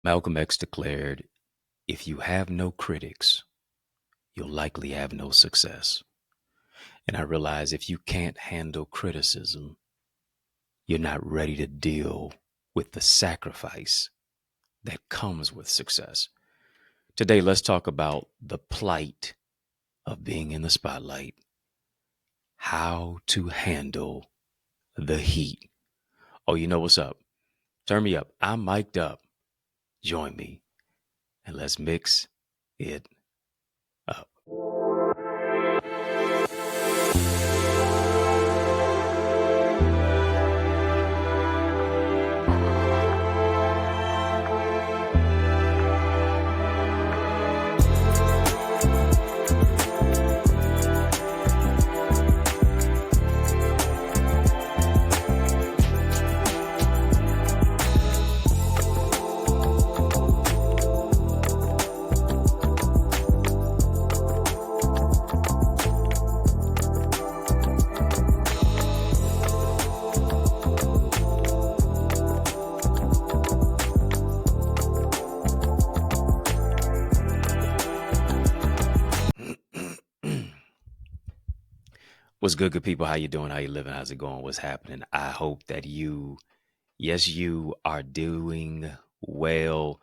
Malcolm X declared, if you have no critics, you'll likely have no success. And I realize if you can't handle criticism, you're not ready to deal with the sacrifice that comes with success. Today, let's talk about the plight of being in the spotlight, how to handle the heat. Oh, you know what's up? Turn me up. I'm mic'd up. Join me and let's mix it up. What's good people? How you doing? How you living? How's it going? What's happening? I hope that you are doing well.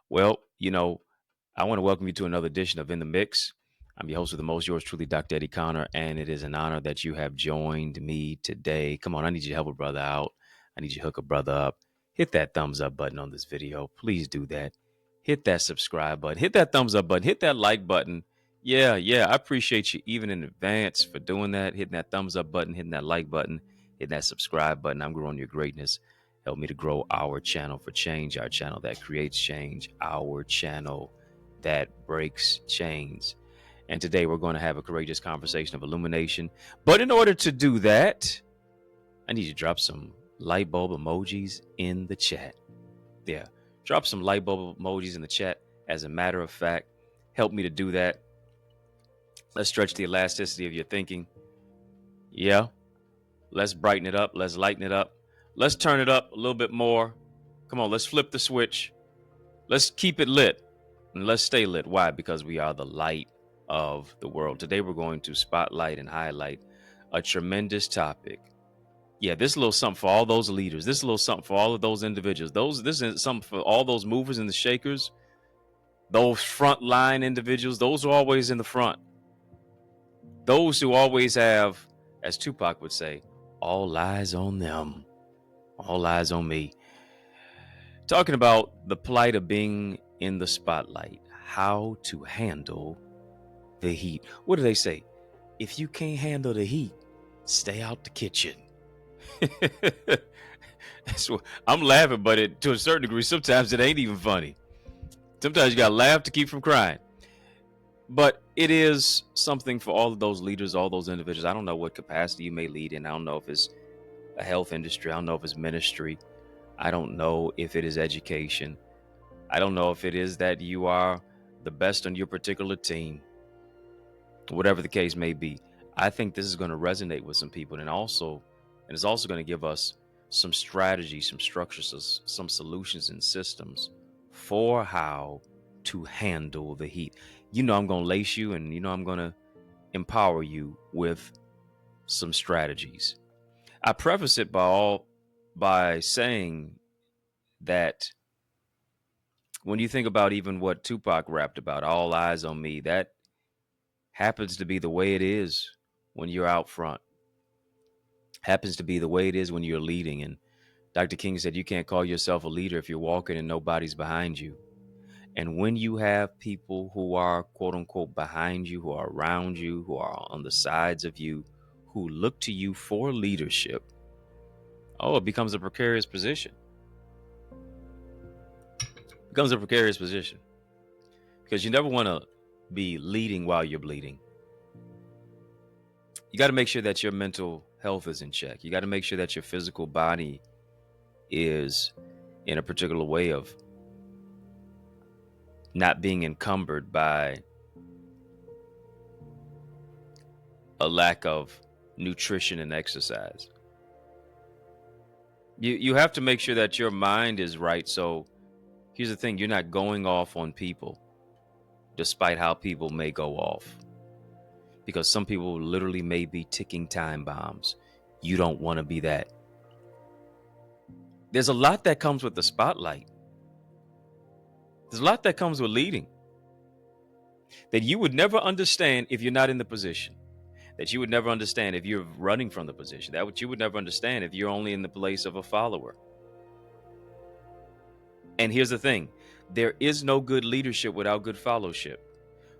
Well, I want to welcome you to another edition of In the Mix. I'm your host with the most, yours truly, Dr. Eddie Connor, and it is an honor that you have joined me today. Come on, I need you to help a brother out. I need you to hook a brother up. Hit that thumbs up button on this video. Please do that. Hit that subscribe button. Hit that thumbs up button. Hit that like button. Yeah. I appreciate you even in advance for doing that. Hitting that thumbs up button, hitting that like button, hitting that subscribe button. I'm growing your greatness. Help me to grow our channel for change, our channel that creates change, our channel that breaks chains. And today we're going to have a courageous conversation of illumination. But in order to do that, I need you to drop some light bulb emojis in the chat. Yeah, drop some light bulb emojis in the chat. As a matter of fact, help me to do that. Let's stretch the elasticity of your thinking. Yeah, let's brighten it up. Let's lighten it up. Let's turn it up a little bit more. Come on, let's flip the switch. Let's keep it lit and let's stay lit. Why? Because we are the light of the world. Today, we're going to spotlight and highlight a tremendous topic. Yeah, this is a little something for all those leaders. This is a little something for all of those individuals. This is something for all those movers and the shakers, those frontline individuals. Those who are always in the front. Those who always have, as Tupac would say, all eyes on them, all eyes on me. Talking about the plight of being in the spotlight, how to handle the heat. What do they say? If you can't handle the heat, stay out the kitchen. That's what I'm laughing, but to a certain degree, sometimes it ain't even funny. Sometimes you gotta laugh to keep from crying. But it is something for all of those leaders, all those individuals. I don't know what capacity you may lead in. I don't know if it's a health industry. I don't know if it's ministry. I don't know if it is education. I don't know if it is that you are the best on your particular team. Whatever the case may be, I think this is going to resonate with some people, and it's also going to give us some strategies, some structures, some solutions and systems for how to handle the heat. I'm going to lace you, and I'm going to empower you with some strategies. I preface it by saying that when you think about even what Tupac rapped about, all eyes on me, that happens to be the way it is when you're out front. Happens to be the way it is when you're leading. And Dr. King said you can't call yourself a leader if you're walking and nobody's behind you. And when you have people who are, quote unquote, behind you, who are around you, who are on the sides of you, who look to you for leadership, it becomes a precarious position. It becomes a precarious position because you never want to be leading while you're bleeding. You got to make sure that your mental health is in check. You got to make sure that your physical body is in a particular way of not being encumbered by a lack of nutrition and exercise. You have to make sure that your mind is right. So Here's the thing, you're not going off on people despite how people may go off. Because some people literally may be ticking time bombs. You don't want to be that. There's a lot that comes with the spotlight. There's a lot that comes with leading that you would never understand if you're not in the position. That you would never understand if you're running from the position. That what you would never understand if you're only in the place of a follower. And here's the thing. There is no good leadership without good fellowship.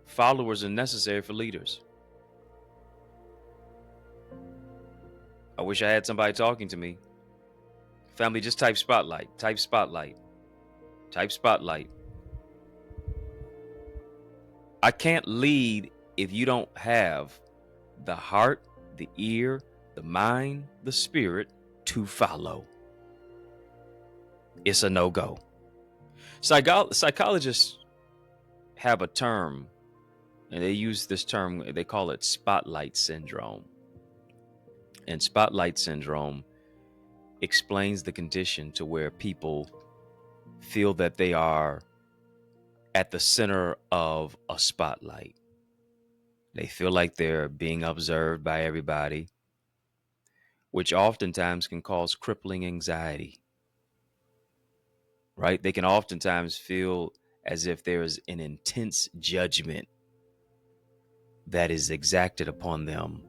Followers are necessary for leaders. I wish I had somebody talking to me. Family, just type spotlight, type spotlight, type spotlight. I can't lead if you don't have the heart, the ear, the mind, the spirit to follow. It's a no-go. Psychologists have a term, and they use this term, they call it spotlight syndrome. And spotlight syndrome explains the condition to where people feel that they are at the center of a spotlight. They feel like they're being observed by everybody, which oftentimes can cause crippling anxiety, right? They can oftentimes feel as if there is an intense judgment that is exacted upon them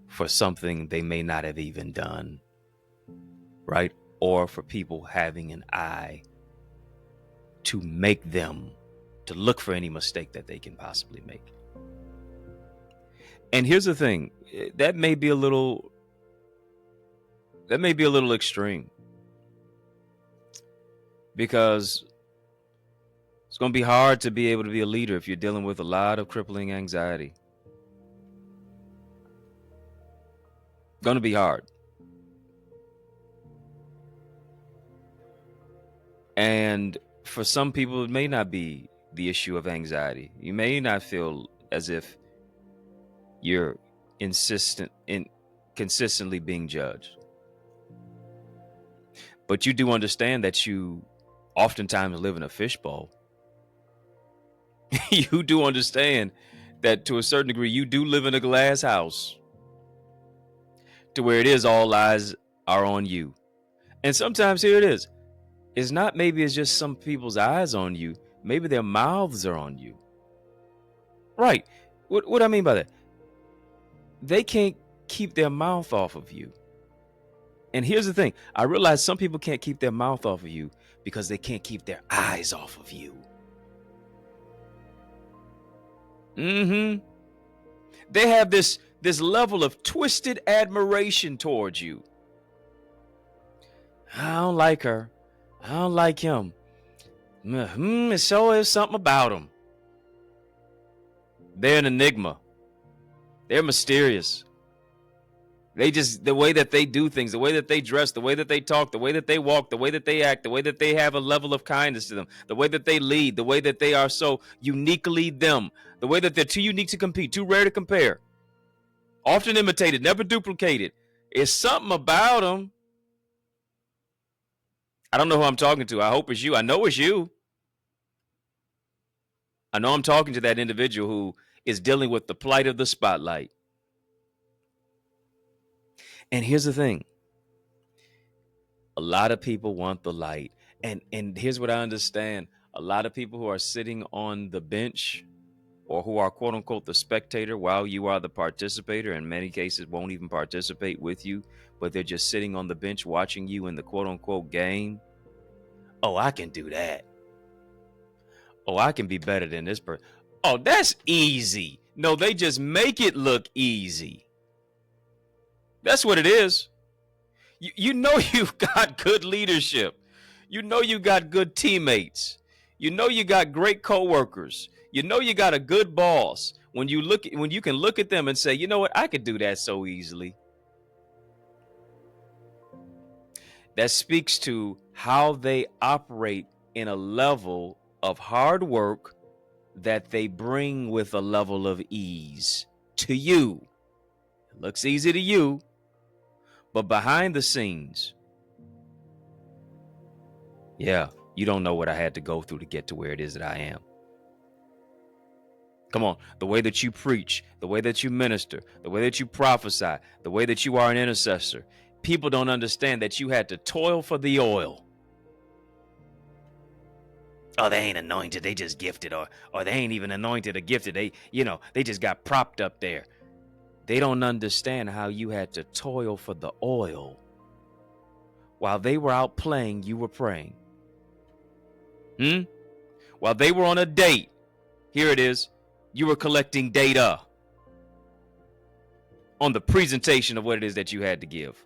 for something they may not have even done, right? Or for people having an eye to make them, to look for any mistake that they can possibly make. And here's the thing, that may be a little extreme, because it's going to be hard to be able to be a leader if you're dealing with a lot of crippling anxiety. Going to be hard. And for some people, it may not be the issue of anxiety. You may not feel as if you're consistently being judged. But you do understand that you oftentimes live in a fishbowl. You do understand that to a certain degree, you do live in a glass house, to where it is all eyes are on you. And sometimes here it is. It's not, maybe it's just some people's eyes on you. Maybe their mouths are on you. Right. What I mean by that? They can't keep their mouth off of you. And here's the thing. I realize some people can't keep their mouth off of you because they can't keep their eyes off of you. They have this level of twisted admiration towards you. I don't like her. I don't like him. It sure is something about him. They're an enigma. They're mysterious. They just, the way that they do things, the way that they dress, the way that they talk, the way that they walk, the way that they act, the way that they have a level of kindness to them, the way that they lead, the way that they are so uniquely them, the way that they're too unique to compete, too rare to compare, often imitated, never duplicated. It's something about them. I don't know who I'm talking to. I hope it's you. I know it's you. I know I'm talking to that individual who is dealing with the plight of the spotlight. And here's the thing. A lot of people want the light. And here's what I understand. A lot of people who are sitting on the bench, or who are quote unquote the spectator while you are the participator, in many cases won't even participate with you, but they're just sitting on the bench watching you in the quote unquote game. Oh, I can do that. Oh, I can be better than this person. Oh, that's easy. No, they just make it look easy. That's what it is. You know you've got good leadership. You know you got good teammates. You know you got great coworkers. You know you got a good boss. When you can look at them and say, you know what, I could do that so easily. That speaks to how they operate in a level of hard work that they bring with a level of ease to you. It looks easy to you, but behind the scenes, Yeah, you don't know what I had to go through to get to where it is that I am. Come on, the way that you preach, the way that you minister, the way that you prophesy, the way that you are an intercessor, people don't understand that you had to toil for the oil. Oh, they ain't anointed, they just gifted, or they ain't even anointed or gifted. They just got propped up there. They don't understand how you had to toil for the oil. While they were out playing, you were praying. While they were on a date, here it is, you were collecting data on the presentation of what it is that you had to give.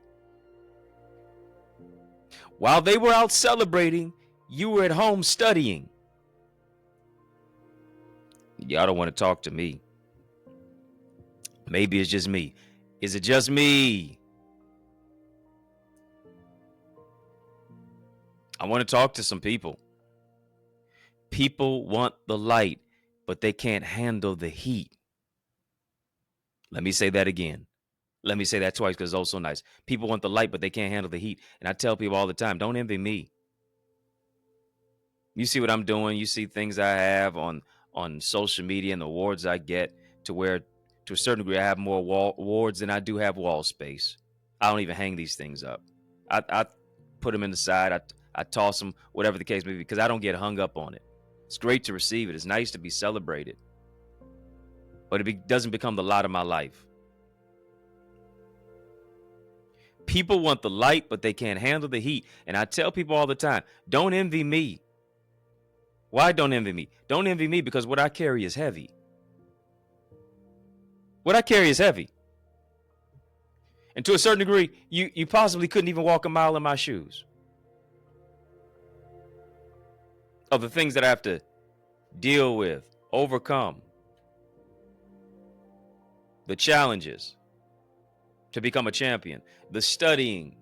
While they were out celebrating, you were at home studying. Y'all don't want to talk to me. Maybe it's just me. Is it just me? I want to talk to some people. People want the light, but they can't handle the heat. Let me say that again. Let me say that twice because it's also nice. People want the light, but they can't handle the heat. And I tell people all the time, don't envy me. You see what I'm doing. You see things I have on social media and the awards I get, to where, to a certain degree, I have more awards than I do have wall space. I don't even hang these things up. I put them in the side. I toss them, whatever the case may be, because I don't get hung up on it. It's great to receive it. It's nice to be celebrated. But it doesn't become the lot of my life. People want the light, but they can't handle the heat. And I tell people all the time, don't envy me. Why don't envy me? Don't envy me because what I carry is heavy. What I carry is heavy. And to a certain degree, you possibly couldn't even walk a mile in my shoes. Of the things that I have to deal with, overcome, the challenges to become a champion, the studying,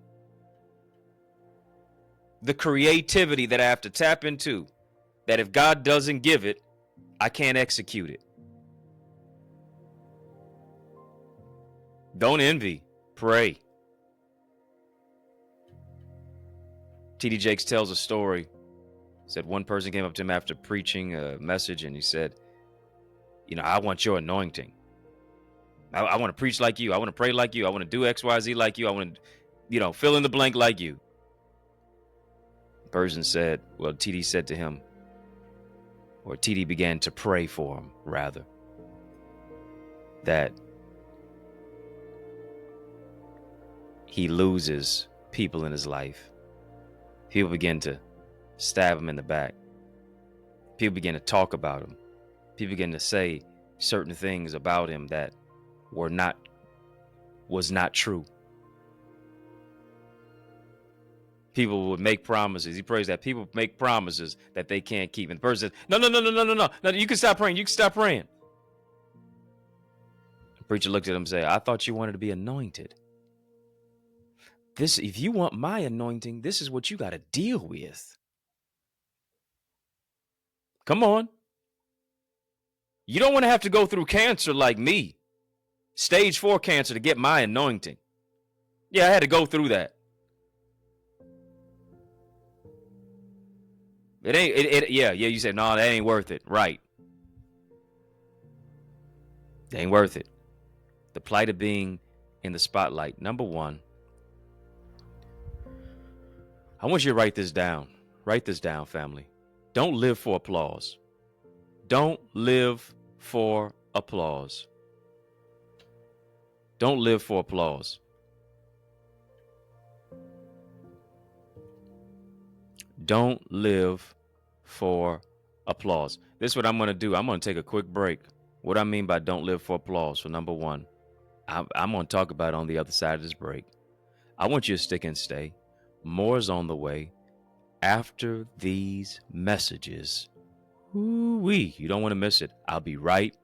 the creativity that I have to tap into, that if God doesn't give it, I can't execute it. Don't envy, pray. T.D. Jakes tells a story. He said one person came up to him after preaching a message and he said, I want your anointing. I want to preach like you. I want to pray like you. I want to do X, Y, Z like you. I want to, fill in the blank like you. The person said, well, TD said to him, or TD began to pray for him, rather, that he loses people in his life. People begin to stab him in the back. People begin to talk about him. People begin to say certain things about him that was not true. People would make promises. He prays that people make promises that they can't keep. And the person says, no, you can stop praying. You can stop praying. The preacher looked at him and said, I thought you wanted to be anointed. If you want my anointing, this is what you got to deal with. Come on. You don't want to have to go through cancer like me. Stage 4 cancer to get my anointing. Yeah, I had to go through that. It ain't, yeah, you said, no, that ain't worth it. Right. It ain't worth it. The plight of being in the spotlight. Number one, I want you to write this down. Write this down, family. Don't live for applause. Don't live for applause. Don't live for applause. Don't live for applause. This is what I'm going to do. I'm going to take a quick break. What I mean by don't live for applause. So number one, I'm going to talk about it on the other side of this break. I want you to stick and stay. More is on the way after these messages. Ooh-wee. You don't want to miss it. I'll be right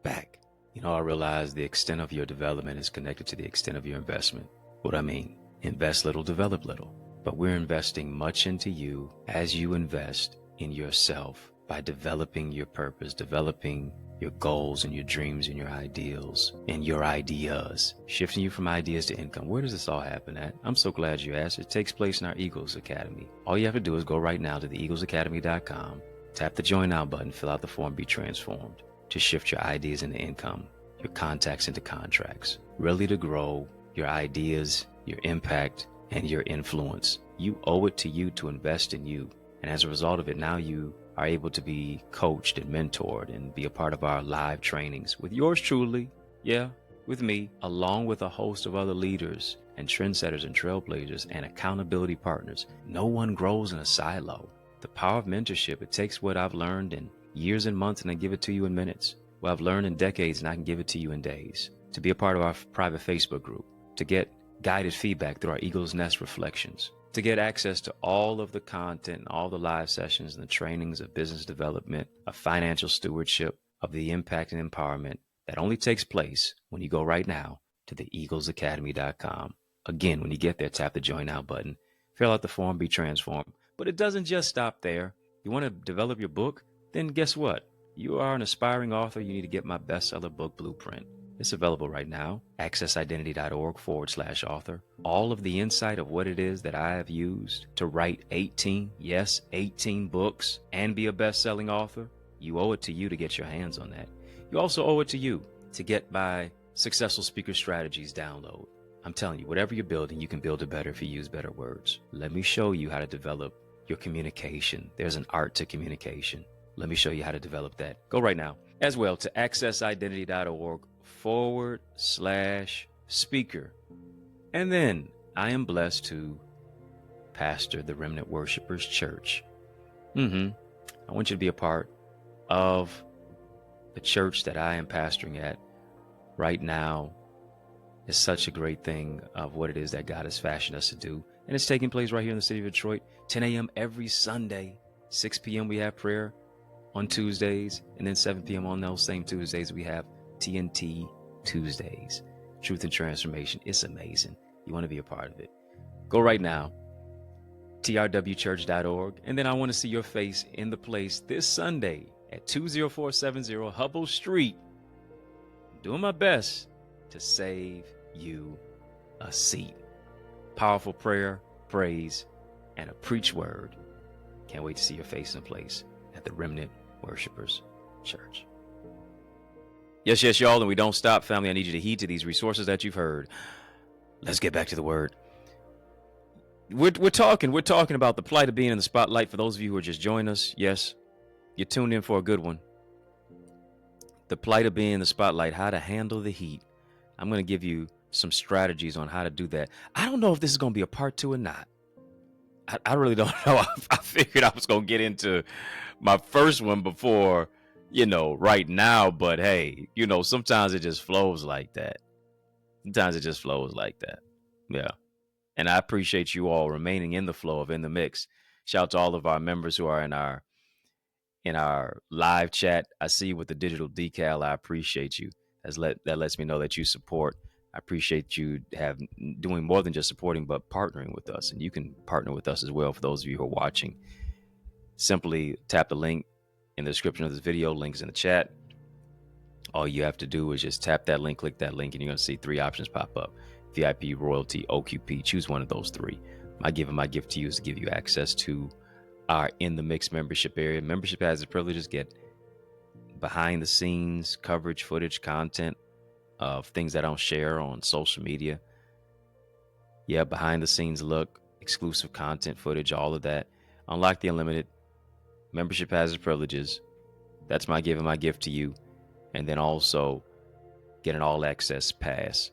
back. I realize the extent of your development is connected to the extent of your investment. What I mean, invest little, develop little. But we're investing much into you as you invest in yourself by developing your purpose, developing your goals and your dreams and your ideals and your ideas, shifting you from ideas to income. Where does this all happen at? I'm so glad you asked. It takes place in our Eagles Academy. All you have to do is go right now to theeaglesacademy.com, tap the Join Now button, fill out the form, be transformed to shift your ideas into income, your contacts into contracts, really to grow your ideas, your impact, and your influence. You owe it to you to invest in you. And as a result of it, now you are able to be coached and mentored and be a part of our live trainings with yours truly, with me, along with a host of other leaders and trendsetters and trailblazers and accountability partners. No one grows in a silo. The power of mentorship, it takes what I've learned in years and months and I give it to you in minutes. What I've learned in decades and I can give it to you in days. To be a part of our private Facebook group, to get guided feedback through our Eagle's Nest reflections, to get access to all of the content and all the live sessions and the trainings of business development, of financial stewardship, of the impact and empowerment that only takes place when you go right now to theeaglesacademy.com. Again, when you get there, tap the Join Now button, fill out the form, be transformed. But it doesn't just stop there. You want to develop your book? Then guess what? You are an aspiring author. You need to get my bestseller book blueprint. It's available right now, accessidentity.org/author. All of the insight of what it is that I have used to write 18 books and be a best-selling author. You owe it to you to get your hands on that. You also owe it to you to get my Successful Speaker Strategies download. I'm telling you, whatever you're building, you can build it better if you use better words. Let me show you how to develop your communication. There's an art to communication. Let me show you how to develop that. Go right now as well to accessidentity.org/speaker. And then I am blessed to pastor the Remnant Worshipers Church. I want you to be a part of the church that I am pastoring at right now. Is such a great thing of what it is that God has fashioned us to do. And it's taking place right here in the city of Detroit, 10 a.m. every Sunday, 6 p.m. we have prayer on Tuesdays, and then 7 p.m. on those same Tuesdays we have TNT Tuesdays, Truth and Transformation. It's amazing. You want to be a part of it. Go right now, trwchurch.org, and then I want to see your face in the place this Sunday at 20470 Hubble Street. I'm doing my best to save you a seat. Powerful prayer, praise, and a preach word. Can't wait to see your face in place at the Remnant Worshipers Church. Yes, y'all, and we don't stop, family. I need you to heed to these resources that you've heard. Let's get back to the word. We're talking about the plight of being in the spotlight. For those of you who are just joining us, yes, you tuned in for a good one. The plight of being in the spotlight, how to handle the heat. I'm going to give you some strategies on how to do that. I don't know if this is going to be a part 2 or not. I really don't know. I figured I was going to get into my first one before, right now. But hey, sometimes it just flows like that. Yeah. And I appreciate you all remaining in the flow of In the Mix. Shout out to all of our members who are in our live chat. I see you with the digital decal. I appreciate you. That lets me know that you support. I appreciate you doing more than just supporting, but partnering with us. And you can partner with us as well. For those of you who are watching, simply tap the link in the description of this video. Links in the chat. All you have to do is just tap that link, click that link, and you're going to see 3 options pop up. VIP, Royalty, OQP. Choose one of those 3. My gift to you is to give you access to our In the Mix membership area. Membership has the privileges, get behind the scenes coverage, footage, content of things that I don't share on social media. Yeah, behind the scenes look, exclusive content, footage, all of that. Unlock the unlimited. Membership has its privileges. That's my gift to you. And then also get an all access pass.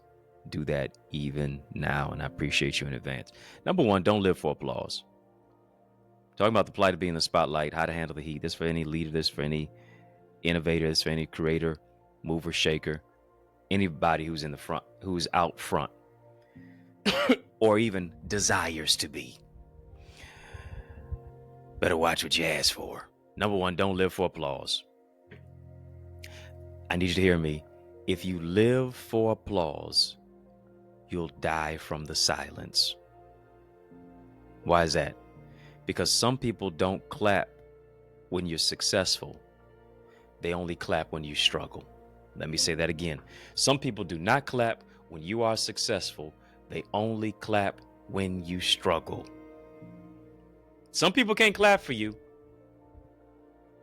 Do that even now, and I appreciate you in advance. Number 1, don't live for applause. Talking about the plight of being in the spotlight, how to handle the heat. This for any leader, this for any innovator, this for any creator, mover, shaker, anybody who's in the front, who's out front, or even desires to be. Better watch what you ask for. Number 1, don't live for applause. I need you to hear me. If you live for applause, you'll die from the silence. Why is that? Because some people don't clap when you're successful. They only clap when you struggle. Let me say that again. Some people do not clap when you are successful. They only clap when you struggle. Some people can't clap for you.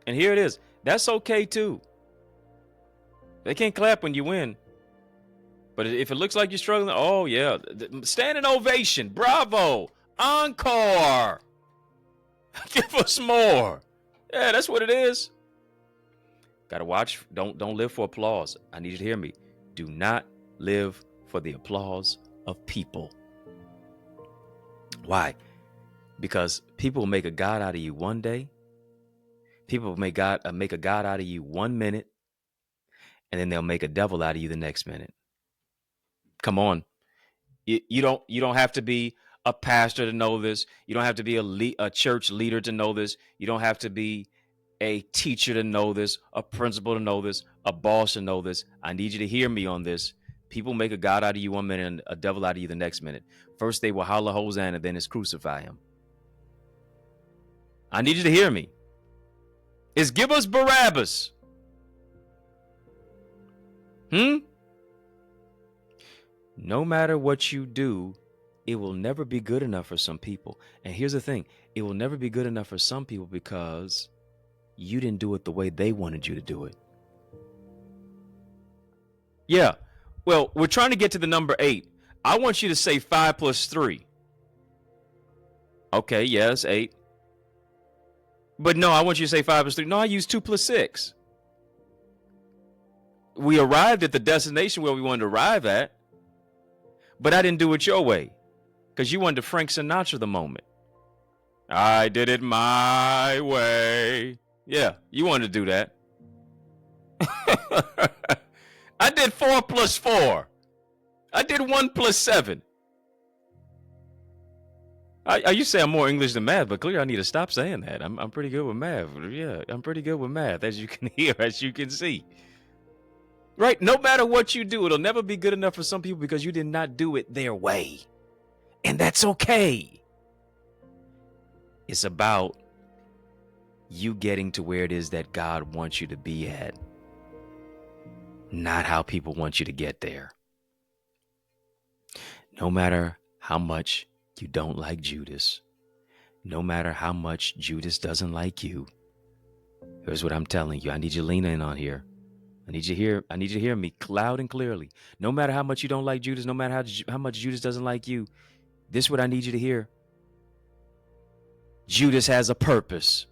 And here it is. That's okay too. They can't clap when you win. But if it looks like you're struggling, oh yeah, standing ovation, bravo, encore, give us more. Yeah, that's what it is. Gotta watch. Don't live for applause. I need you to hear me. Do not live for the applause of people. Why? Because people will make a God out of you one day. People will make a God out of you 1 minute, and then they'll make a devil out of you the next minute. Come on. You don't have to be a pastor to know this. You don't have to be a church leader to know this. You don't have to be a teacher to know this, a principal to know this, a boss to know this. I need you to hear me on this. People make a God out of you 1 minute and a devil out of you the next minute. First they will holler Hosanna, then it's crucify him. I need you to hear me. It's give us Barabbas. No matter what you do, it will never be good enough for some people. And here's the thing. It will never be good enough for some people because you didn't do it the way they wanted you to do it. Yeah. Well, we're trying to get to the number 8. I want you to say 5 plus 3. Okay, yes, 8. But no, I want you to say 5 plus 3. No, I use 2 plus 6. We arrived at the destination where we wanted to arrive at, but I didn't do it your way because you wanted to Frank Sinatra the moment. I did it my way. Yeah, you wanted to do that. I did 4 plus 4. I did 1 plus 7. I used to say I'm more English than math, but clearly I need to stop saying that. I'm pretty good with math. Yeah, I'm pretty good with math, as you can hear, as you can see. Right? No matter what you do, it'll never be good enough for some people because you did not do it their way. And that's okay. It's about you getting to where it is that God wants you to be at, not how people want you to get there. No matter how much you don't like Judas, no matter how much Judas doesn't like you, here's what I'm telling you. I need you to lean in on here. I need you to hear me loud and clearly. No matter how much you don't like Judas, no matter how much Judas doesn't like you, this is what I need you to hear. Judas has a purpose.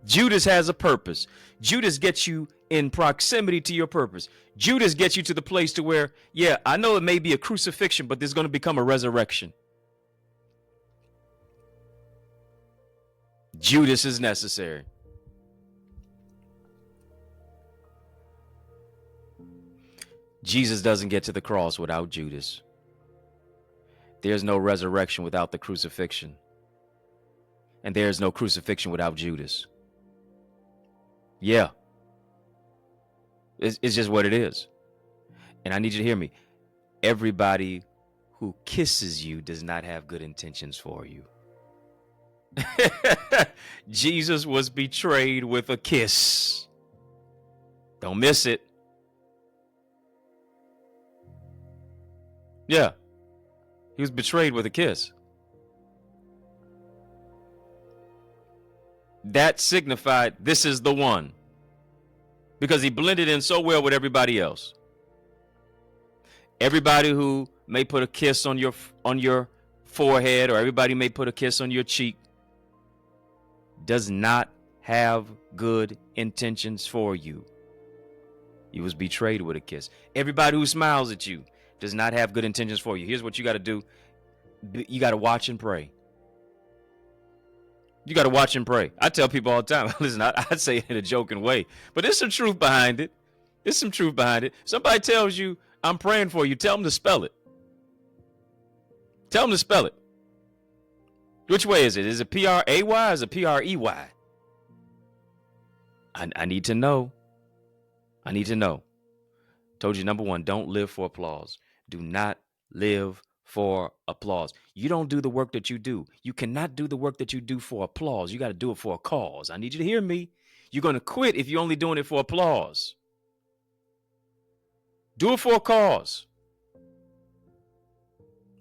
Judas has a purpose. Judas gets you in proximity to your purpose. Judas gets you to the place to where, yeah, I know it may be a crucifixion, but there's going to become a resurrection. Judas is necessary. Jesus doesn't get to the cross without Judas. There's no resurrection without the crucifixion. And there's no crucifixion without Judas. Yeah. It's just what it is. And I need you to hear me. Everybody who kisses you does not have good intentions for you. Jesus was betrayed with a kiss. Don't miss it. Yeah. He was betrayed with a kiss. That signified this is the one. Because he blended in so well with everybody else. Everybody who may put a kiss on your forehead, or everybody may put a kiss on your cheek, does not have good intentions for you. He was betrayed with a kiss. Everybody who smiles at you does not have good intentions for you. Here's what you got to do. You got to watch and pray. You got to watch and pray. I tell people all the time, listen, I say it in a joking way, but there's some truth behind it. There's some truth behind it. Somebody tells you, I'm praying for you. Tell them to spell it. Tell them to spell it. Which way is it? Is it P-R-A-Y or is it P-R-E-Y? I need to know. I need to know. Told you, number one, don't live for applause. Do not live for applause. You don't do the work that you do. You cannot do the work that you do for applause. You got to do it for a cause. I need you to hear me. You're going to quit if you're only doing it for applause. Do it for a cause.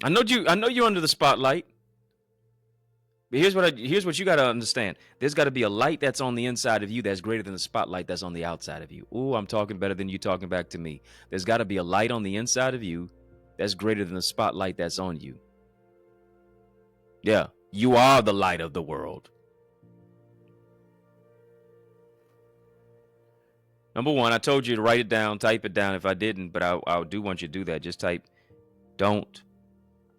I know you're under the spotlight. But here's what you got to understand. There's got to be a light that's on the inside of you that's greater than the spotlight that's on the outside of you. Ooh, I'm talking better than you talking back to me. There's got to be a light on the inside of you that's greater than the spotlight that's on you. Yeah, you are the light of the world. Number one, I told you to write it down, type it down if I didn't, but I do want you to do that. Just type, don't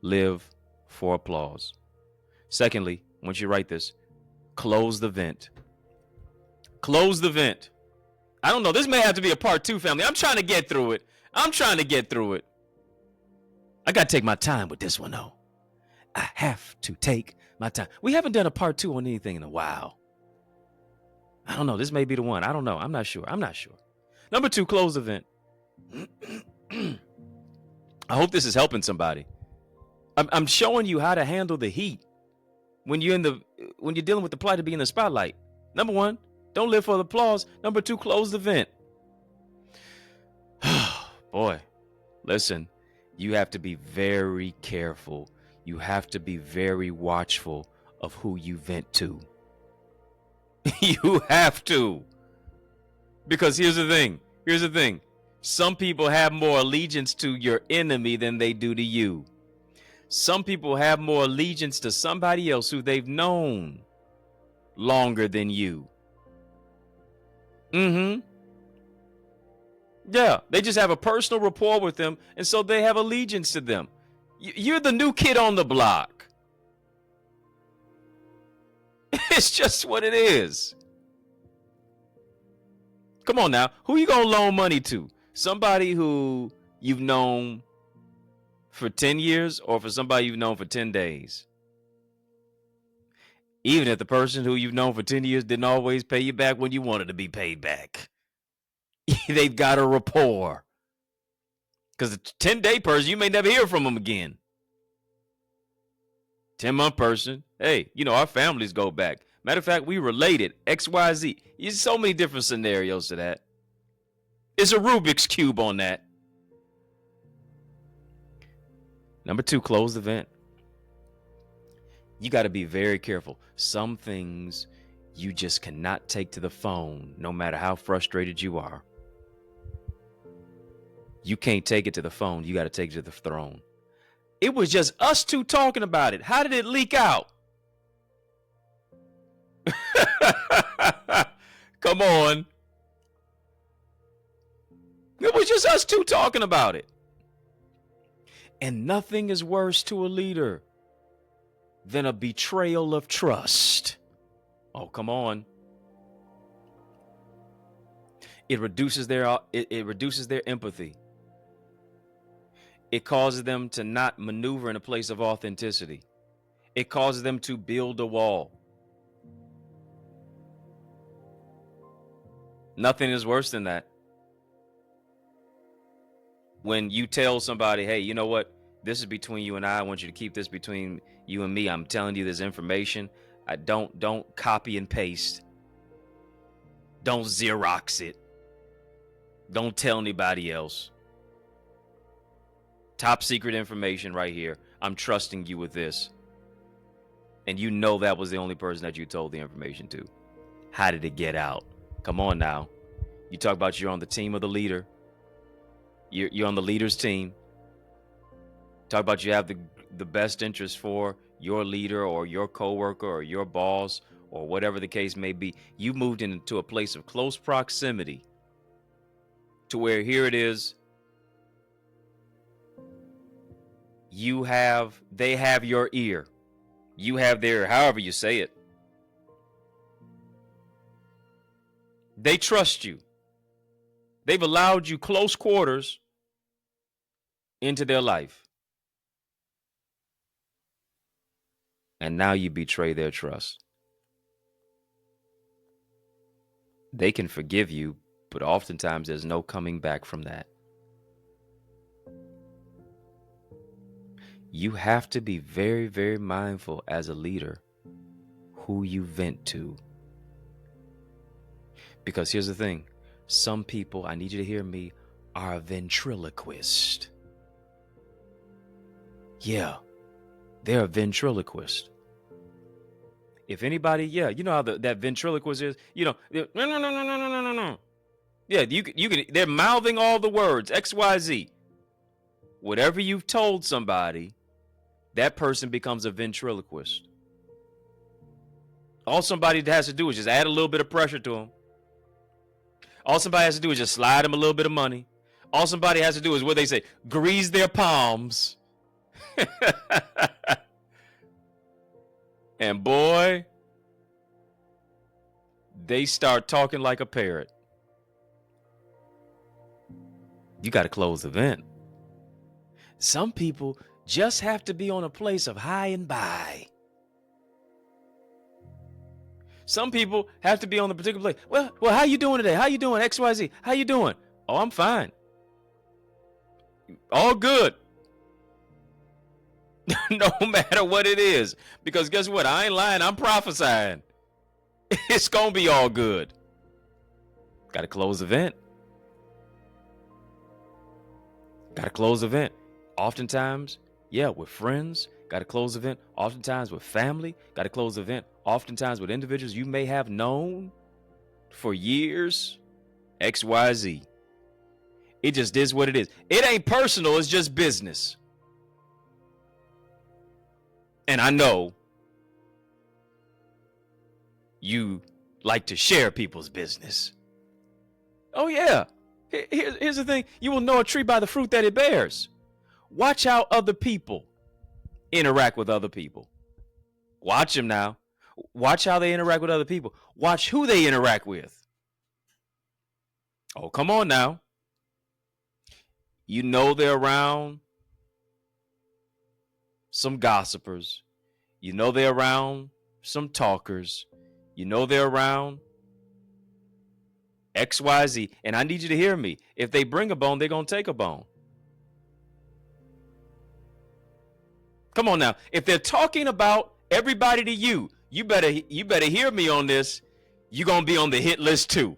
live for applause. Secondly, once you write this, close the vent. Close the vent. I don't know. This may have to be a part 2, family. I'm trying to get through it. I got to take my time with this one, though. I have to take my time. We haven't done a part 2 on anything in a while. I don't know. This may be the one. I don't know. I'm not sure. Number 2, close the vent. I hope this is helping somebody. I'm showing you how to handle the heat when you're dealing with the plight of being in the spotlight. Number 1, don't live for the applause. Number 2, close the vent. Boy, listen, you have to be very careful. You have to be very watchful of who you vent to. You have to. Because here's the thing. Some people have more allegiance to your enemy than they do to you. Some people have more allegiance to somebody else who they've known longer than you. Yeah, they just have a personal rapport with them, and so they have allegiance to them. You're the new kid on the block. It's just what it is. Come on now. Who you gonna loan money to? Somebody who you've known for 10 years or for somebody you've known for 10 days? Even if the person who you've known for 10 years didn't always pay you back when you wanted to be paid back. They've got a rapport. Because the 10-day person, you may never hear from them again. 10-month person, hey, our families go back. Matter of fact, we related, XYZ. There's so many different scenarios to that. It's a Rubik's Cube on that. Number 2, close the vent. You got to be very careful. Some things you just cannot take to the phone, no matter how frustrated you are. You can't take it to the phone. You got to take it to the throne. It was just us 2 talking about it. How did it leak out? Come on. It was just us 2 talking about it. And nothing is worse to a leader than a betrayal of trust. Oh, come on. It reduces their empathy. It causes them to not maneuver in a place of authenticity. It causes them to build a wall. Nothing is worse than that. When you tell somebody, hey, you know what? This is between you and I want you to keep this between you and me. I'm telling you this information. I don't copy and paste. Don't Xerox it. Don't tell anybody else. Top secret information right here. I'm trusting you with this. And you know that was the only person that you told the information to. How did it get out? Come on now. You talk about you're on the team of the leader. You're on the leader's team. Talk about you have the best interest for your leader or your coworker or your boss or whatever the case may be. You moved into a place of close proximity to where here it is. They have your ear. You have their, however you say it. They trust you. They've allowed you close quarters into their life. And now you betray their trust. They can forgive you, but oftentimes there's no coming back from that. You have to be very, very mindful as a leader who you vent to. Because here's the thing. Some people, I need you to hear me, are ventriloquists. Yeah, they're a ventriloquist. If anybody, yeah, you know how that ventriloquist is, no, no. Yeah, you can, they're mouthing all the words, XYZ. Whatever you've told somebody, that person becomes a ventriloquist. All somebody has to do is just add a little bit of pressure to them. All somebody has to do is just slide them a little bit of money. All somebody has to do is what they say, grease their palms. And boy, they start talking like a parrot. You got to close the vent. Some people just have to be on a place of high and by. Some people have to be on the particular place. Well, how you doing today? How you doing? XYZ. How you doing? Oh, I'm fine. All good. No matter what it is. Because guess what? I ain't lying. I'm prophesying. It's going to be all good. Got to close the vent. Got to close the vent. Oftentimes, yeah, with friends, got to close the vent. Oftentimes with family, got to close the vent. Oftentimes with individuals you may have known for years, XYZ. It just is what it is. It ain't personal, it's just business. And I know you like to share people's business. Oh yeah. Here's the thing. You will know a tree by the fruit that it bears. Watch how other people interact with other people. Watch them now. Watch how they interact with other people. Watch who they interact with. Oh, come on now. You know they're around some gossipers. You know they're around some talkers. You know they're around XYZ. And I need you to hear me. If they bring a bone, they're going to take a bone. Come on now. If they're talking about everybody to you, you better hear me on this. You're going to be on the hit list too.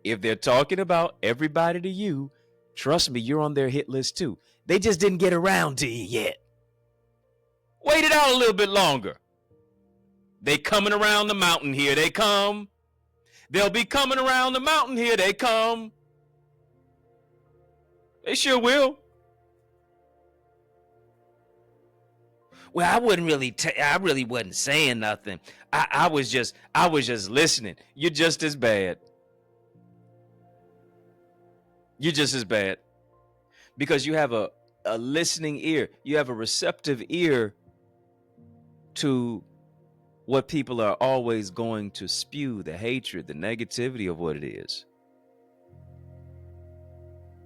If they're talking about everybody to you, trust me, you're on their hit list too. They just didn't get around to you yet. Wait it out a little bit longer. They coming around the mountain, here they come. They'll be coming around the mountain, here they come. They sure will. Well, I really wasn't saying nothing. I was just listening. You're just as bad. You're just as bad. Because you have a listening ear. You have a receptive ear to what people are always going to spew, the hatred, the negativity of what it is.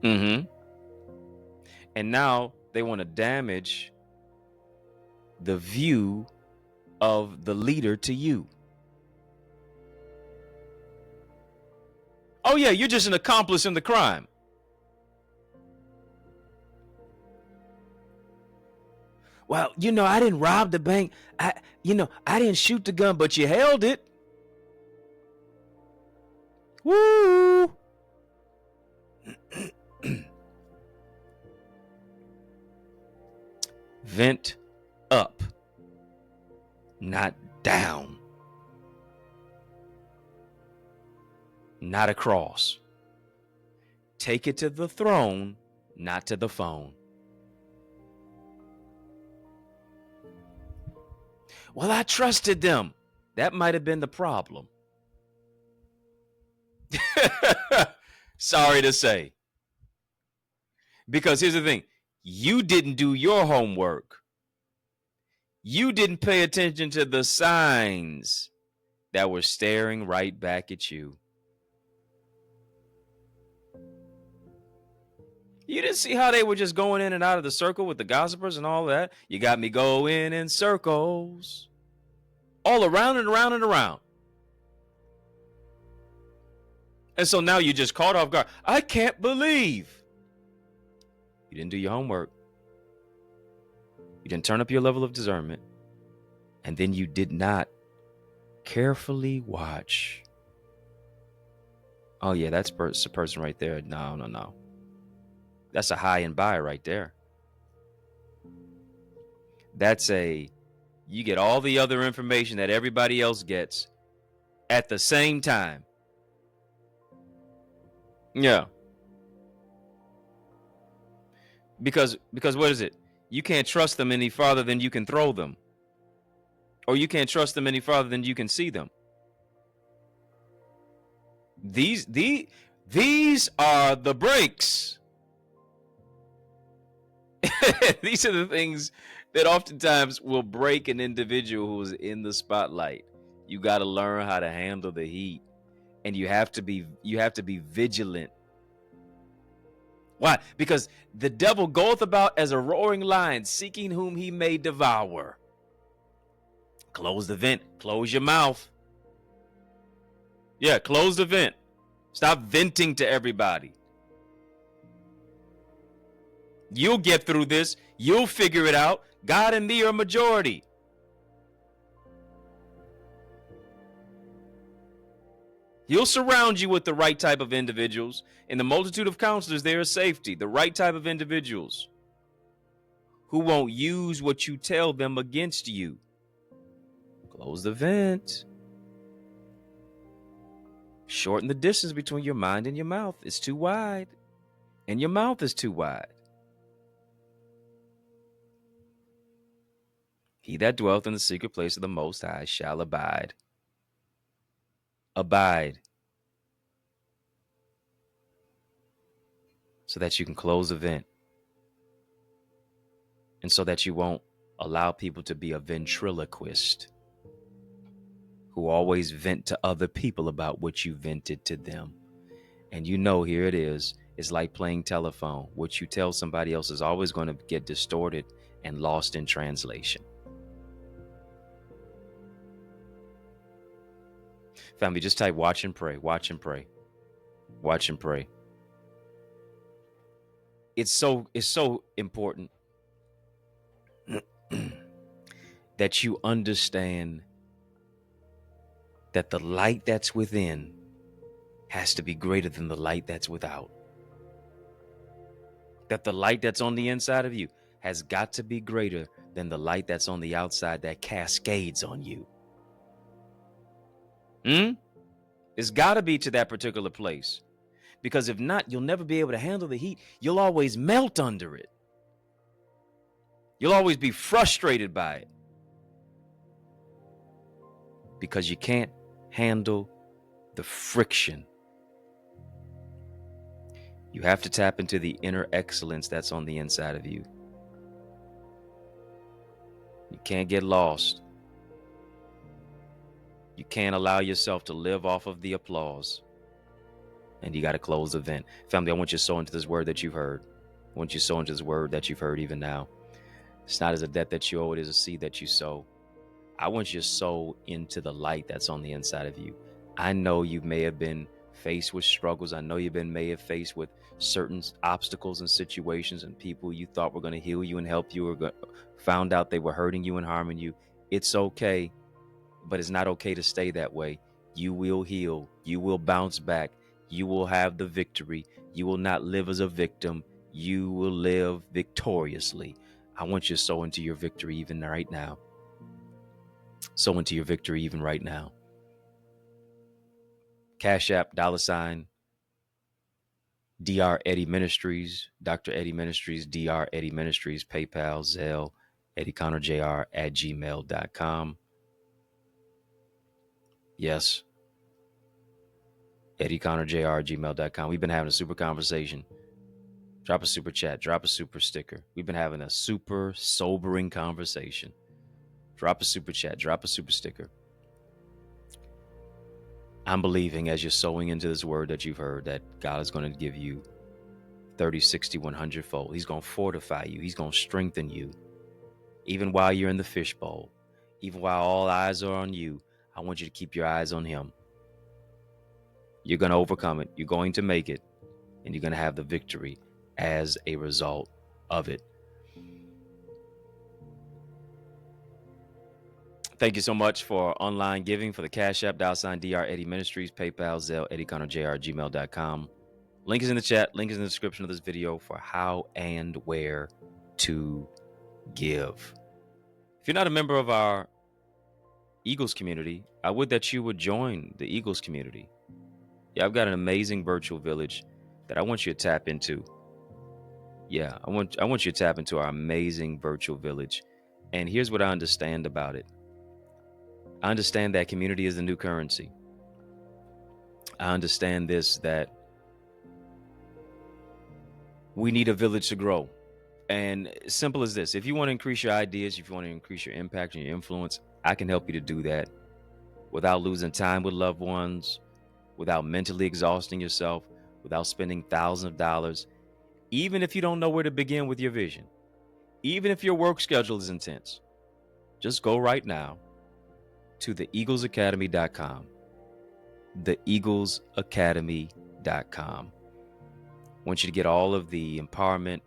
And now they want to damage the view of the leader to you. Oh yeah, you're just an accomplice in the crime. Well, I didn't rob the bank. I didn't shoot the gun, but you held it. Woo! Vent up, not down, not across. Take it to the throne, not to the phone. Well, I trusted them. That might have been the problem. Sorry to say. Because here's the thing. You didn't do your homework. You didn't pay attention to the signs that were staring right back at you. You didn't see how they were just going in and out of the circle with the gossipers and all that. You got me going in circles. All around and around and around. And so now you just caught off guard. I can't believe you didn't do your homework. You didn't turn up your level of discernment. And then you did not Carefully watch. Oh, yeah, that's a person right there. No, no, no. That's a high and buy right there. You get all the other information that everybody else gets at the same time. Yeah. Because what is it? You can't trust them any farther than you can throw them. Or you can't trust them any farther than you can see them. These are the breaks. These are the things that oftentimes will break an individual who's in the spotlight. You got to learn how to handle the heat, and you have to be vigilant. Why? Because the devil goeth about as a roaring lion, seeking whom he may devour. Close the vent. Close your mouth. Yeah, close the vent. Stop venting to everybody. You'll get through this. You'll figure it out. God and me are majority. He'll surround you with the right type of individuals. In the multitude of counselors, there is safety. The right type of individuals who won't use what you tell them against you. Close the vent. Shorten the distance between your mind and your mouth. It's too wide. And your mouth is too wide. He that dwelleth in the secret place of the Most High shall abide. Abide. So that you can close the vent. And so that you won't allow people to be a ventriloquist who always vent to other people about what you vented to them. And here it is. It's like playing telephone. What you tell somebody else is always going to get distorted and lost in translation. Family, just type watch and pray, watch and pray, watch and pray. It's so important that you understand that the light that's within has to be greater than the light that's without. That the light that's on the inside of you has got to be greater than the light that's on the outside that cascades on you. It's got to be to that particular place. Because if not, you'll never be able to handle the heat. You'll always melt under it. You'll always be frustrated by it. Because you can't handle the friction. You have to tap into the inner excellence that's on the inside of you. You can't get lost. You can't allow yourself to live off of the applause. And you got to close the vent. Family, I want you to sow into this word that you've heard. I want you to sow into this word that you've heard even now. It's not as a debt that you owe, it is a seed that you sow. I want you to sow into the light that's on the inside of you. I know you may have been faced with struggles. I know may have faced with certain obstacles and situations and people you thought were going to heal you and help you, or found out they were hurting you and harming you. It's okay, but it's not okay to stay that way. You will heal. You will bounce back. You will have the victory. You will not live as a victim. You will live victoriously. I want you to sow into your victory even right now. Sow into your victory even right now. Cash App, $ Dr. Eddie Ministries, Dr. Eddie Ministries, Dr. Eddie Ministries, PayPal, Zelle, EddieConnorJr @gmail.com. Yes. EddieConnorJr @gmail.com. We've been having a super conversation. Drop a super chat, drop a super sticker. We've been having a super sobering conversation. Drop a super chat, drop a super sticker. I'm believing as you're sowing into this word that you've heard that God is going to give you 30, 60, 100 fold. He's going to fortify you. He's going to strengthen you. Even while you're in the fishbowl, even while all eyes are on you, I want you to keep your eyes on him. You're going to overcome it. You're going to make it. And you're going to have the victory as a result of it. Thank you so much for online giving for the Cash App, $Dr. Eddie Ministries, PayPal, Zelle, EddieConnorJr, gmail.com. Link is in the chat. Link is in the description of this video for how and where to give. If you're not a member of our Eagles community, I would that you would join the Eagles community. Yeah, I've got an amazing virtual village that I want you to tap into. Yeah, I want you to tap into our amazing virtual village. And here's what I understand about it. I understand that community is the new currency. I understand this, that we need a village to grow. And simple as this, if you want to increase your ideas, if you want to increase your impact and your influence, I can help you to do that without losing time with loved ones, without mentally exhausting yourself, without spending thousands of dollars, even if you don't know where to begin with your vision, even if your work schedule is intense. Just go right now to theeaglesacademy.com. Theeaglesacademy.com. I want you to get all of the empowerment,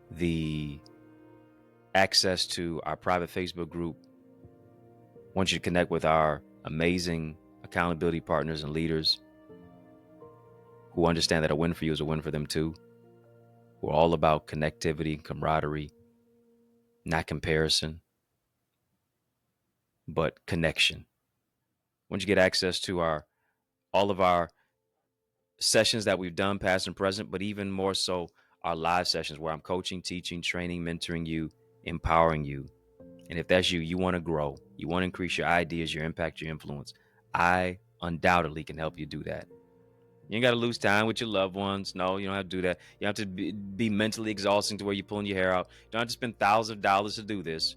the access to our private Facebook group. I want you to connect with our amazing accountability partners and leaders who understand that a win for you is a win for them too. We're all about connectivity, camaraderie, not comparison, but connection. Once you get access to all of our sessions that we've done, past and present, but even more so our live sessions where I'm coaching, teaching, training, mentoring you, empowering you. And if that's you, you want to grow, you want to increase your ideas, your impact, your influence, I undoubtedly can help you do that. You ain't got to lose time with your loved ones. No, you don't have to do that. You have to be mentally exhausting to where you're pulling your hair out. You don't have to spend thousands of dollars to do this.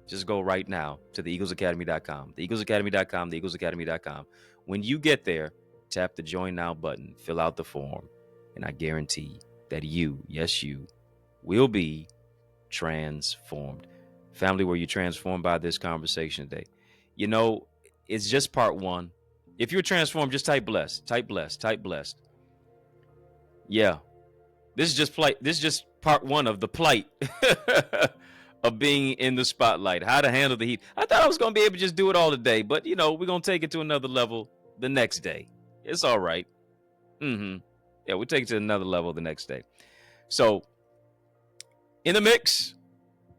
Just go right now to theeaglesacademy.com, theeaglesacademy.com, theeaglesacademy.com. When you get there, tap the Join Now button, fill out the form, and I guarantee that you, yes, you, will be transformed. Family, were you transformed by this conversation today? You know, it's just part one. If you're transformed, just type blessed, type blessed, type blessed. Yeah, this is just plight. This is just part one of the plight of being in the spotlight, how to handle the heat. I thought I was going to be able to just do it all today, but you know, we're going to take it to another level the next day. It's all right. Yeah, we'll take it to another level the next day. So in the mix,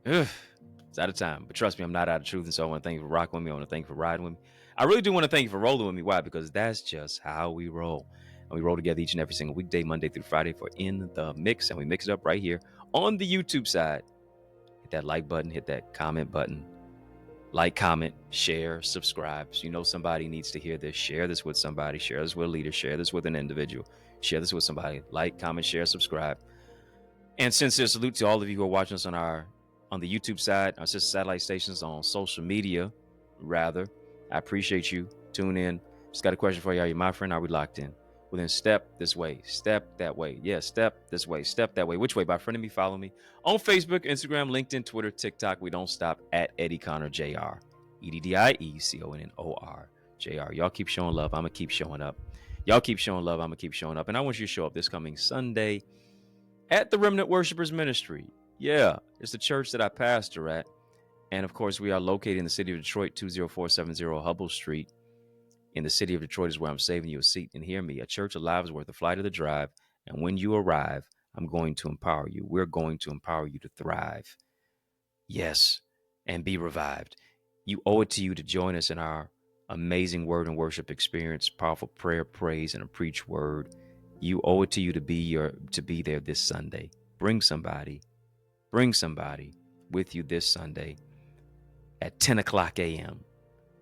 it's out of time, but trust me, I'm not out of truth. And so I want to thank you for rocking with me. I want to thank you for riding with me. I really do want to thank you for rolling with me. Why? Because that's just how we roll. And we roll together each and every single weekday, Monday through Friday, for In the Mix. And we mix it up right here on the YouTube side. Hit that like button, hit that comment button. Like, comment, share, subscribe. So you know somebody needs to hear this. Share this with somebody. Share this with a leader. Share this with an individual. Share this with somebody. Like, comment, share, subscribe. And sincere salute to all of you who are watching us on the YouTube side, our sister satellite stations, on social media, rather. I appreciate you. Tune in. Just got a question for you. Are you my friend? Are we locked in? Well, then step this way, step that way. Yeah, step this way, step that way. Which way? By friending me, follow me on Facebook, Instagram, LinkedIn, Twitter, TikTok. We don't stop at EddieConnorJr. EddieConnorJr. Y'all keep showing love. I'm going to keep showing up. Y'all keep showing love. I'm going to keep showing up. And I want you to show up this coming Sunday at the Remnant Worshipers Ministry. Yeah, it's the church that I pastor at. And of course, we are located in the city of Detroit, 20470 Hubble Street. In the city of Detroit is where I'm saving you a seat. And hear me, a church alive is worth a flight of the drive. And when you arrive, I'm going to empower you. We're going to empower you to thrive. Yes, and be revived. You owe it to you to join us in our amazing word and worship experience, powerful prayer, praise, and a preach word. You owe it to you to be there this Sunday. Bring somebody with you this Sunday at 10 o'clock a.m.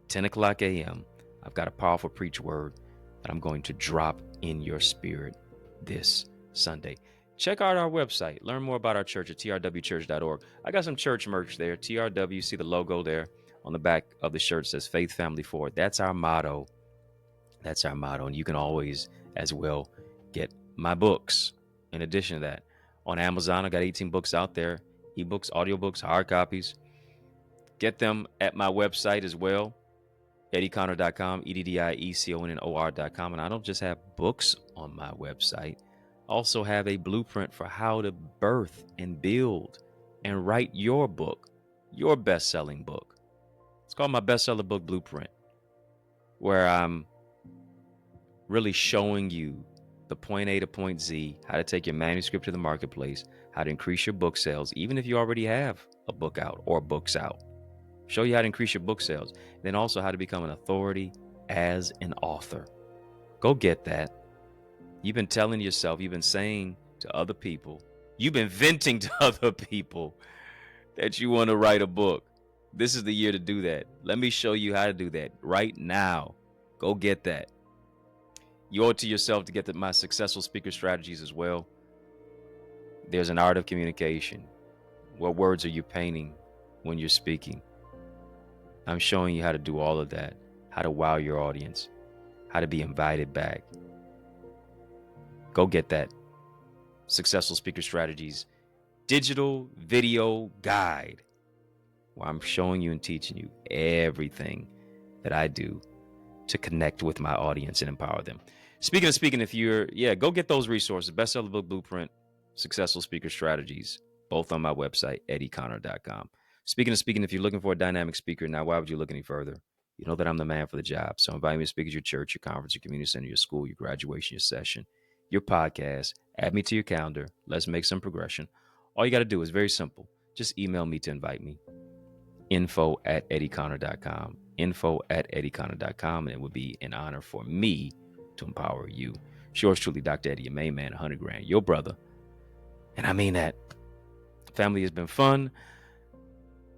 10 o'clock a.m. I've got a powerful preach word that I'm going to drop in your spirit this Sunday. Check out our website. Learn more about our church at trwchurch.org. I got some church merch there. TRW, see the logo there on the back of the shirt. It says Faith Family Forward. That's our motto. That's our motto. And you can always as well get my books. In addition to that, on Amazon, I got 18 books out there. Ebooks, audiobooks, hard copies. Get them at my website as well. EddieConnor.com, EddieConnor.com. And I don't just have books on my website. I also have a blueprint for how to birth and build and write your book, your best-selling book. It's called my bestseller book blueprint, where I'm really showing you the point A to point Z, how to take your manuscript to the marketplace, how to increase your book sales, even if you already have a book out or books out. Show you how to increase your book sales. Then also how to become an authority as an author. Go get that. You've been telling yourself, you've been saying to other people, you've been venting to other people that you want to write a book. This is the year to do that. Let me show you how to do that right now. Go get that. You owe it to yourself to get my successful speaker strategies as well. There's an art of communication. What words are you painting when you're speaking? I'm showing you how to do all of that, how to wow your audience, how to be invited back. Go get that Successful Speaker Strategies digital video guide, where I'm showing you and teaching you everything that I do to connect with my audience and empower them. Speaking of speaking, go get those resources. Bestseller book blueprint, Successful Speaker Strategies, both on my website, EddieConnor.com. Speaking of speaking, if you're looking for a dynamic speaker, now why would you look any further? You know that I'm the man for the job. So invite me to speak at your church, your conference, your community center, your school, your graduation, your session, your podcast. Add me to your calendar. Let's make some progression. All you got to do is very simple. Just email me to invite me. info@EddieConnor.com. info@EddieConnor.com. And it would be an honor for me to empower you. Yours truly, Dr. Eddie, your main man, 100 grand, your brother. And I mean that. Family has been fun,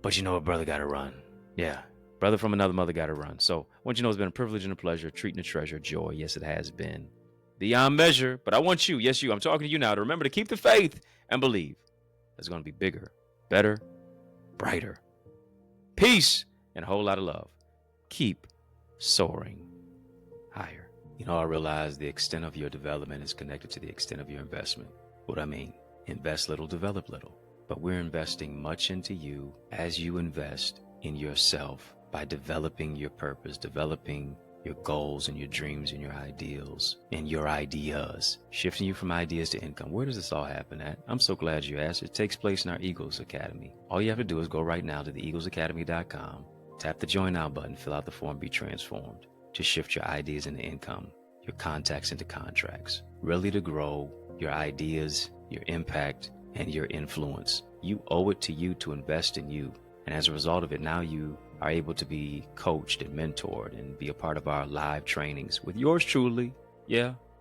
but you know a brother got to run. Yeah, brother from another mother got to run. So I want you to know it's been a privilege and a pleasure, treating a treasure, joy. Yes, it has been beyond measure. But I want you, yes, you, I'm talking to you now, to remember to keep the faith and believe it's going to be bigger, better, brighter. Peace and a whole lot of love. Keep soaring higher. You know, I realize the extent of your development is connected to the extent of your investment. What I mean, invest little, develop little. But we're investing much into you as you invest in yourself by developing your purpose, developing your goals and your dreams and your ideals and your ideas, shifting you from ideas to income. Where does this all happen at? I'm so glad you asked. It takes place in our Eagles Academy. All you have to do is go right now to theeaglesacademy.com, tap the Join Now button, fill out the form, be transformed to shift your ideas into income, your contacts into contracts, really to grow your ideas, your impact, and your influence. You owe it to you to invest in you. And as a result of it, now you are able to be coached and mentored and be a part of our live trainings with yours truly,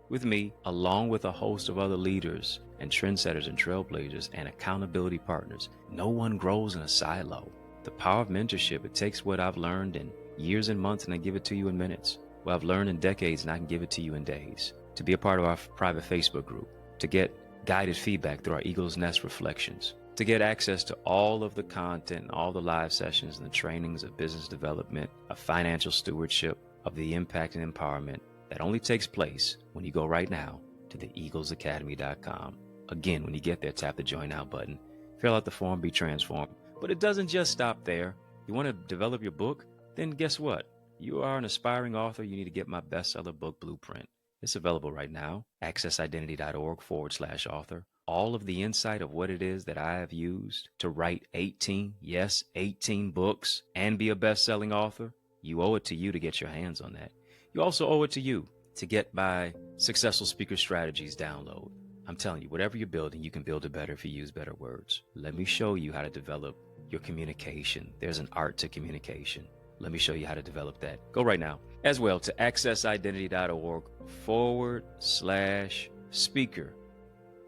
with me, along with a host of other leaders and trendsetters and trailblazers and accountability partners. No one grows in a silo. The power of mentorship, it takes what I've learned in years and months and I give it to you in minutes. What I've learned in decades and I can give it to you in days. To be a part of our private Facebook group, to get guided feedback through our Eagle's Nest reflections, to get access to all of the content and all the live sessions and the trainings of business development, of financial stewardship, of the impact and empowerment that only takes place when you go right now to theeaglesacademy.com. Again, when you get there, tap the Join Now button, fill out the form, be transformed. But it doesn't just stop there. You want to develop your book? Then guess what? You are an aspiring author. You need to get my bestseller book blueprint. It's available right now. accessidentity.org/author. All of the insight of what it is that I have used to write 18 books and be a best-selling author. You owe it to you to get your hands on that. You also owe it to you to get my Successful Speaker Strategies download. I'm telling you, whatever you're building, you can build it better if you use better words. Let me show you how to develop your communication. There's an art to communication. Let me show you how to develop that. Go right now as well to accessidentity.org/speaker.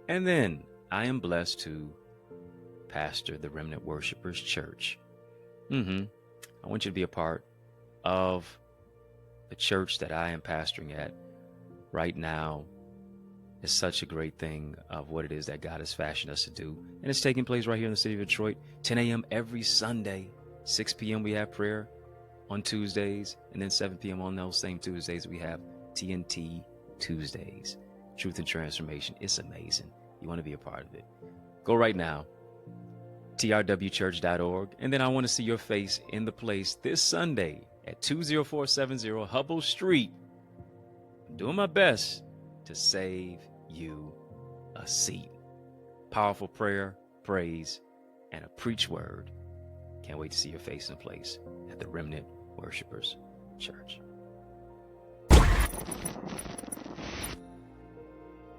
And then I am blessed to pastor the Remnant Worshipers Church. I want you to be a part of the church that I am pastoring at right now. It's such a great thing of what it is that God has fashioned us to do. And it's taking place right here in the city of Detroit, 10 a.m. every Sunday. 6 p.m. we have prayer on Tuesdays. And then 7 p.m. on those same Tuesdays, we have TNT Tuesdays. Truth and Transformation. It's amazing. You want to be a part of it. Go right now, trwchurch.org. And then I want to see your face in the place this Sunday at 20470 Hubble Street. I'm doing my best to save you a seat. Powerful prayer, praise, and a preach word Can't wait to see your face and place at the Remnant Worshipers Church.